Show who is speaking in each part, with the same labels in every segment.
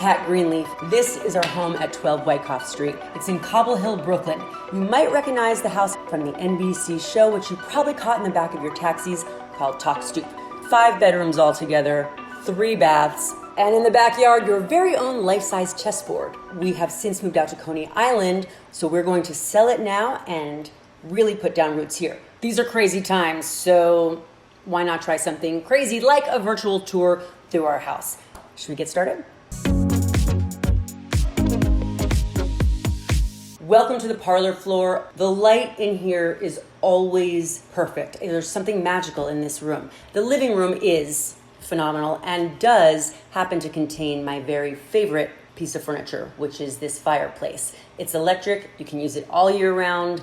Speaker 1: Pat Greenleaf. This is our home at 12 Wyckoff Street. It's in Cobble Hill, Brooklyn. You might recognize the house from the NBC show, which you probably caught in the back of your taxis, called Talk Stoop. 5 bedrooms altogether, 3 baths, and in the backyard, your very own life-size chessboard. We have since moved out to Coney Island, so we're going to sell it now and really put down roots here. These are crazy times, so why not try something crazy like a virtual tour through our house? Should we get started? Welcome to the parlor floor. The light in here is always perfect. There's something magical in this room. The living room is phenomenal and does happen to contain my very favorite piece of furniture, which is this fireplace. It's electric. You can use it all year round.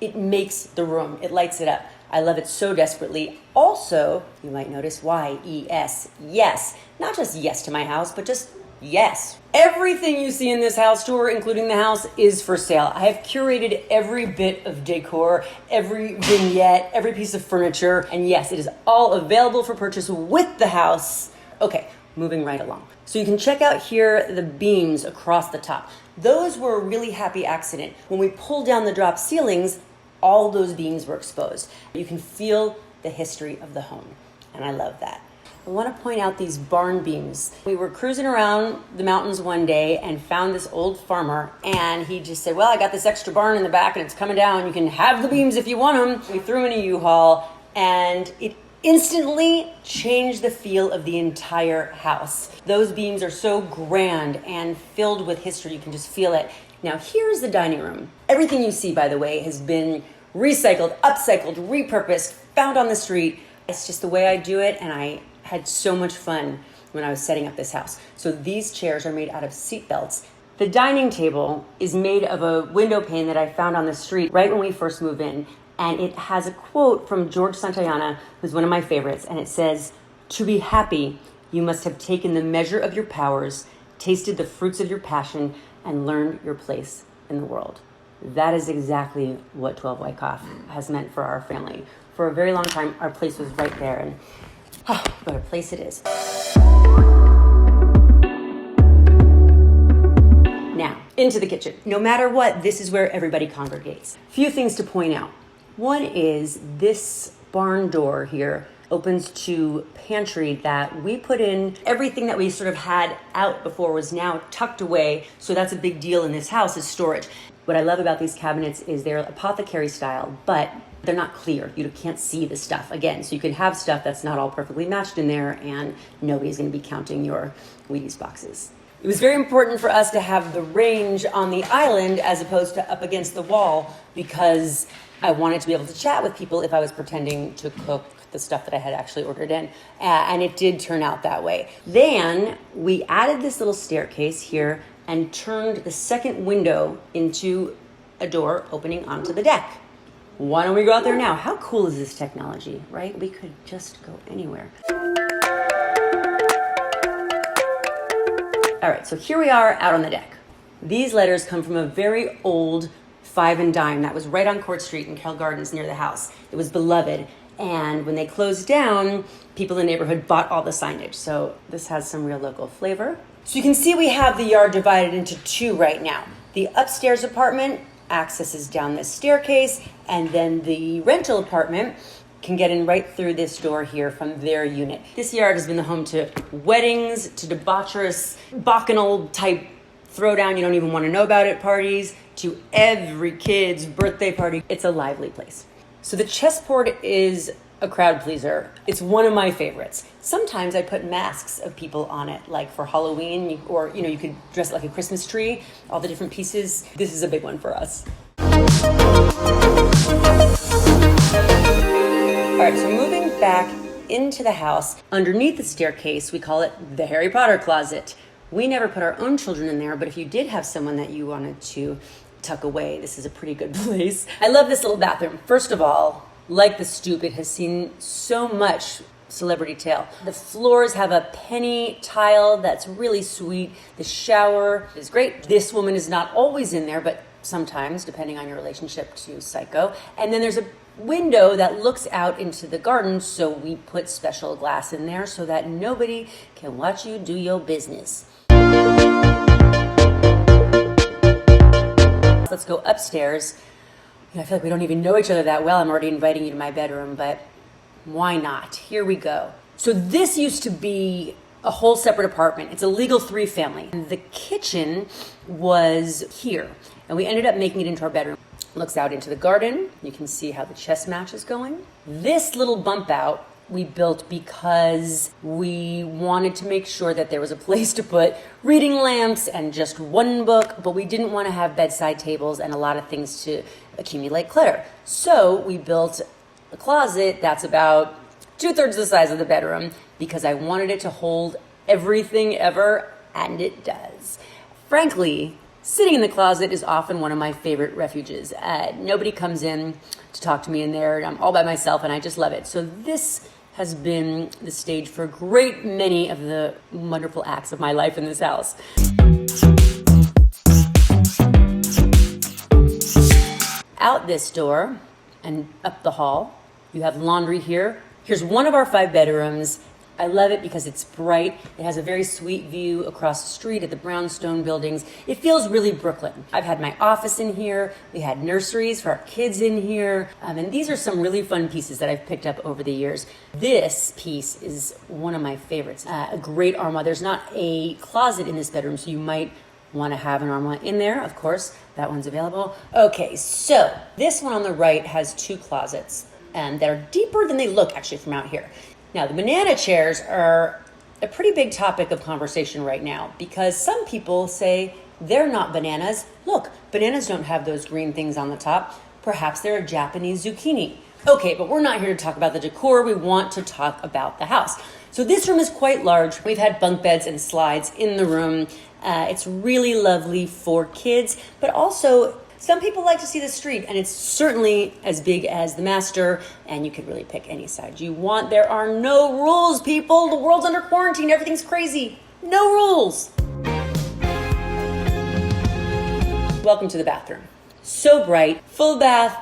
Speaker 1: It makes the room. It lights it up. I love it so desperately. Also, you might notice Y-E-S, yes. Not just yes to my house, but just yes. Everything you see in this house tour, including the house, is for sale. I have curated every bit of decor, every vignette, every piece of furniture, and yes, it is all available for purchase with the house. Okay, moving right along. So you can check out here the beams across the top. Those were a really happy accident. When we pulled down the drop ceilings, all those beams were exposed. You can feel the history of the home, and I love that. I want to point out these barn beams. We were cruising around the mountains one day and found this old farmer, and he just said, well, I got this extra barn in the back and it's coming down. You can have the beams if you want them. We threw them in a U-Haul, and it instantly changed the feel of the entire house. Those beams are so grand and filled with history. You can just feel it. Now, here's the dining room. Everything you see, by the way, has been recycled, upcycled, repurposed, found on the street. It's just the way I do it, and I had so much fun when I was setting up this house. So these chairs are made out of seat belts. The dining table is made of a window pane that I found on the street right when we first moved in, and it has a quote from George Santayana, who's one of my favorites, and it says, "To be happy, you must have taken the measure of your powers, tasted the fruits of your passion, and learned your place in the world." That is exactly what 12 Wyckoff has meant for our family. For a very long time, our place was right there, and what a place it is. Now, into the kitchen. No matter what, this is where everybody congregates. Few things to point out. One is this barn door here opens to pantry that we put in. Everything that we sort of had out before was now tucked away, so that's a big deal in this house, is storage. What I love about these cabinets is they're apothecary style, but they're not clear. You can't see the stuff again, so you could have stuff that's not all perfectly matched in there, and nobody's going to be counting your Wheaties boxes. It was very important for us to have the range on the island as opposed to up against the wall, because I wanted to be able to chat with people if I was pretending to cook the stuff that I had actually ordered in, and it did turn out that way. Then we added this little staircase here and turned the second window into a door opening onto the deck. Why don't we go out there now? How cool is this technology, right? We could just go anywhere. All right, so here we are out on the deck. These letters come from a very old 5 and Dime that was right on Court Street in Carroll Gardens near the house. It was beloved, and when they closed down, people in the neighborhood bought all the signage. So this has some real local flavor. So you can see we have the yard divided into 2 right now. The upstairs apartment accesses down this staircase, and then the rental apartment can get in right through this door here from their unit. This yard has been the home to weddings, to debaucherous, bacchanal type throwdown you don't even want to know about at parties, to every kid's birthday party. It's a lively place. So the chessboard is a crowd pleaser. It's one of my favorites. Sometimes I put masks of people on it, like for Halloween, or you could dress it like a Christmas tree, all the different pieces. This is a big one for us. All right, so moving back into the house, underneath the staircase, we call it the Harry Potter closet. We never put our own children in there, but if you did have someone that you wanted to tuck away, this is a pretty good place. I love this little bathroom. First of all, like the stoop, it has seen so much celebrity tale. The floors have a penny tile that's really sweet. The shower is great. This woman is not always in there, but sometimes, depending on your relationship to Psycho. And then there's a window that looks out into the garden, so we put special glass in there so that nobody can watch you do your business. let's go upstairs. I feel like we don't even know each other that well. I'm already inviting you to my bedroom, but why not? Here we go. So this used to be a whole separate apartment. It's a legal 3-family. The kitchen was here, and we ended up making it into our bedroom. Looks out into the garden. You can see how the chess match is going. This little bump out we built because we wanted to make sure that there was a place to put reading lamps and just one book, but we didn't want to have bedside tables and a lot of things to accumulate clutter. So we built a closet that's about 2/3 the size of the bedroom because I wanted it to hold everything ever, and it does. Frankly, sitting in the closet is often one of my favorite refuges. Nobody comes in to talk to me in there. I'm all by myself, and I just love it. So this has been the stage for a great many of the wonderful acts of my life in this house. Out this door and up the hall, you have laundry here. Here's one of our 5 bedrooms. I love it because it's bright. It has a very sweet view across the street at the brownstone buildings. It feels really Brooklyn. I've had my office in here. We had nurseries for our kids in here. And these are some really fun pieces that I've picked up over the years. This piece is one of my favorites. A great armoire. There's not a closet in this bedroom, so you might want to have an armoire in there. Of course, that one's available. Okay, so this one on the right has 2 closets that are deeper than they look actually from out here. Now, the banana chairs are a pretty big topic of conversation right now because some people say they're not bananas. Look, bananas don't have those green things on the top. Perhaps they're a Japanese zucchini. Okay, but we're not here to talk about the decor. We want to talk about the house. So this room is quite large. We've had bunk beds and slides in the room. It's really lovely for kids, but also some people like to see the street, and it's certainly as big as the master, and you could really pick any side you want. There are no rules, people. The world's under quarantine. Everything's crazy. No rules. Welcome to the bathroom. So bright, full bath,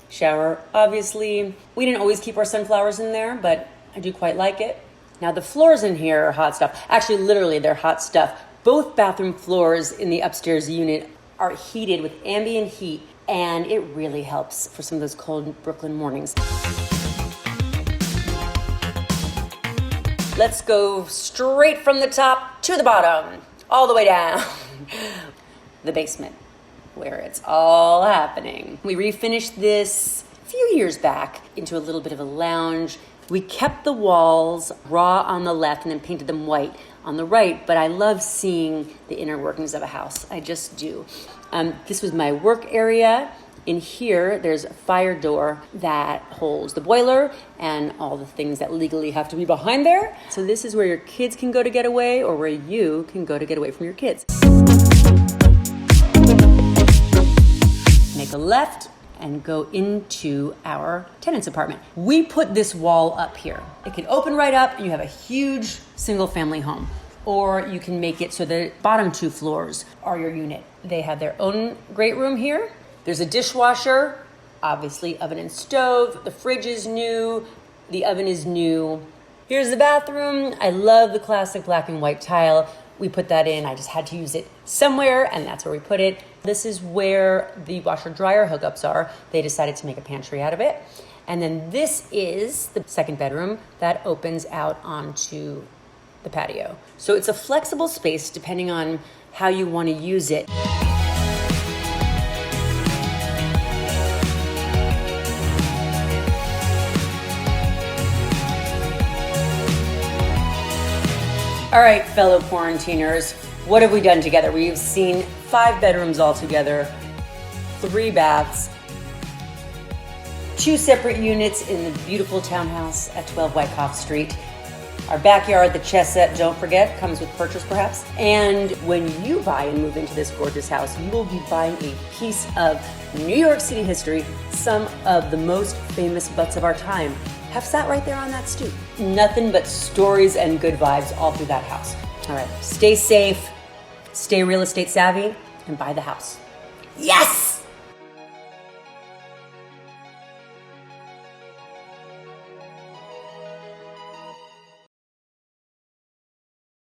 Speaker 1: shower, obviously. We didn't always keep our sunflowers in there, but I do quite like it. Now, the floors in here are hot stuff. Actually, literally, they're hot stuff. Both bathroom floors in the upstairs unit are heated with ambient heat, and it really helps for some of those cold Brooklyn mornings. Let's go straight from the top to the bottom, all the way down. The basement, where it's all happening. We refinished this a few years back into a little bit of a lounge. We kept the walls raw on the left and then painted them white on the right, but I love seeing the inner workings of a house. I just do. This was my work area. In here, there's a fire door that holds the boiler and all the things that legally have to be behind there. So this is where your kids can go to get away, or where you can go to get away from your kids. Make a left and go into our tenant's apartment. We put this wall up here. It can open right up and you have a huge single family home. Or you can make it so the bottom 2 floors are your unit. They have their own great room here. There's a dishwasher, obviously oven and stove. The fridge is new, the oven is new. Here's the bathroom. I love the classic black and white tile. We put that in. I just had to use it somewhere, and that's where we put it. This is where the washer-dryer hookups are. They decided to make a pantry out of it. And then this is the second bedroom that opens out onto the patio. So it's a flexible space depending on how you want to use it. All right, fellow quarantiners, what have we done together? We've seen 5 bedrooms all together, 3 baths, 2 separate units in the beautiful townhouse at 12 Wyckoff Street. Our backyard, the chess set, don't forget, comes with purchase perhaps. And when you buy and move into this gorgeous house, you will be buying a piece of New York City history. Some of the most famous butts of our time have sat right there on that stoop. Nothing but stories and good vibes all through that house. All right, stay safe, stay real estate savvy, and buy the house. Yes!